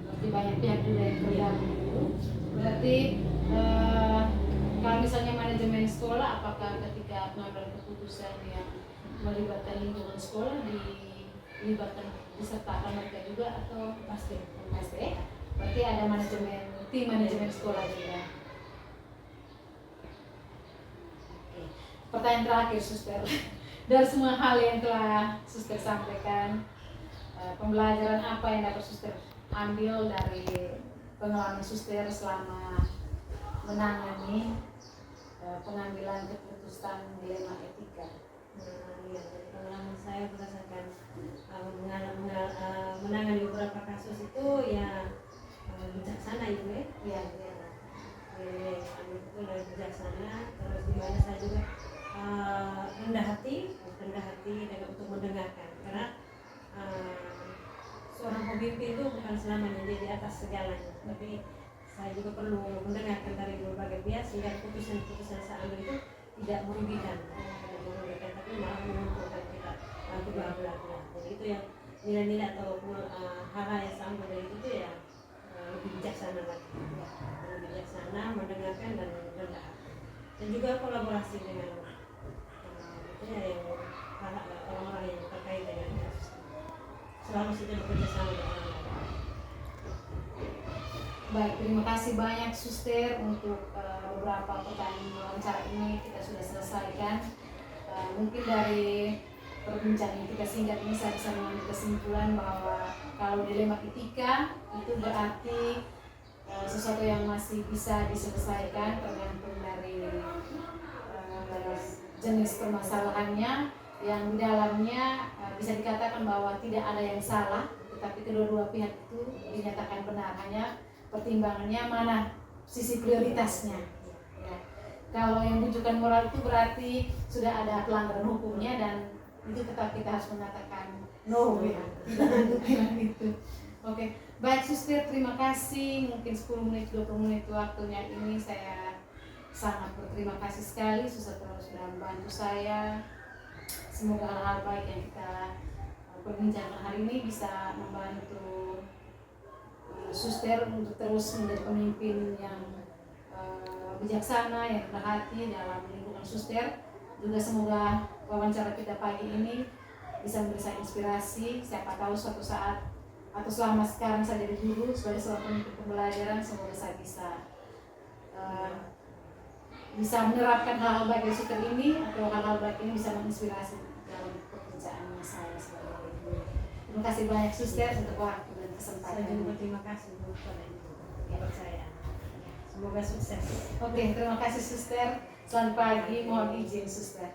Speaker 1: Berarti banyak pihak juga yang tergabung. Berarti kalau misalnya manajemen sekolah, apakah ketika pengambilan keputusan yang melibatkan lingkungan sekolah dilibatkan disertakan mereka juga atau pasti? Berarti ada tim manajemen sekolah juga. Pertanyaan terakhir suster, dari semua hal yang telah suster sampaikan, pembelajaran apa yang dapat suster ambil dari pengalaman suster selama menangani pengambilan keputusan dilema etika?
Speaker 5: Ya, dari pengalaman saya berdasarkan menangani beberapa kasus itu ya bijaksana ibu ya. Itu dari bijaksana terus dimana saya juga rendah hati dengan untuk mendengarkan karena seorang pemimpin itu bukan selamanya dia di atas segalanya tapi saya juga perlu mendengarkan dari berbagai pihak sehingga keputusan saya ambil itu tidak merugikan tapi malah menguntungkan kita kedua belah pihak. Jadi itu yang nilai-nilai atau hal-hal yang saya ambil dari itu ya lebih bijaksana lagi, lebih bijaksana mendengarkan dan rendah hati dan juga kolaborasi dengan yang orang-orang yang terkait dengan kasus selalu saja bekerja sama dengan orang lain.
Speaker 1: Baik, terima kasih banyak Suster untuk beberapa pertanyaan wawancara ini kita sudah selesaikan. Mungkin dari perbincangan kita singkat ini saya bisa mengambil kesimpulan bahwa kalau dilema etika itu berarti sesuatu yang masih bisa diselesaikan tergantung dari jenis permasalahannya, yang di dalamnya bisa dikatakan bahwa tidak ada yang salah, tetapi kedua-dua pihak itu dinyatakan benar, hanya pertimbangannya mana sisi prioritasnya. Ya. Kalau yang rujukan moral itu berarti sudah ada pelanggaran hukumnya dan itu tetap kita harus mengatakan no ya, tidak bilang itu. Oke, baik Suster, terima kasih. Mungkin 10 menit 20 menit waktunya ini saya sangat berterima kasih sekali. Suster sudah membantu saya. Semoga hal-hal baik yang kita perbincangkan hari ini bisa membantu Suster untuk terus menjadi pemimpin yang bijaksana, yang rendah hati dalam lingkungan Suster. Juga semoga wawancara kita pagi ini bisa memberi saya inspirasi. Siapa tahu suatu saat atau selama sekarang saya jadi guru sebagai seorang pemimpin pembelajaran, semoga saya bisa menerapkan hal-hal baik dari Suster ini, atau hal-hal baik ini bisa menginspirasi dalam pekerjaan saya sebagai guru. Terima kasih banyak Suster untuk waktu dan kesempatan.
Speaker 5: Saya juga terima kasih kepada Ibu buat saya. Semoga sukses.
Speaker 1: Oke, terima kasih Suster. Selamat pagi, mohon izin Suster.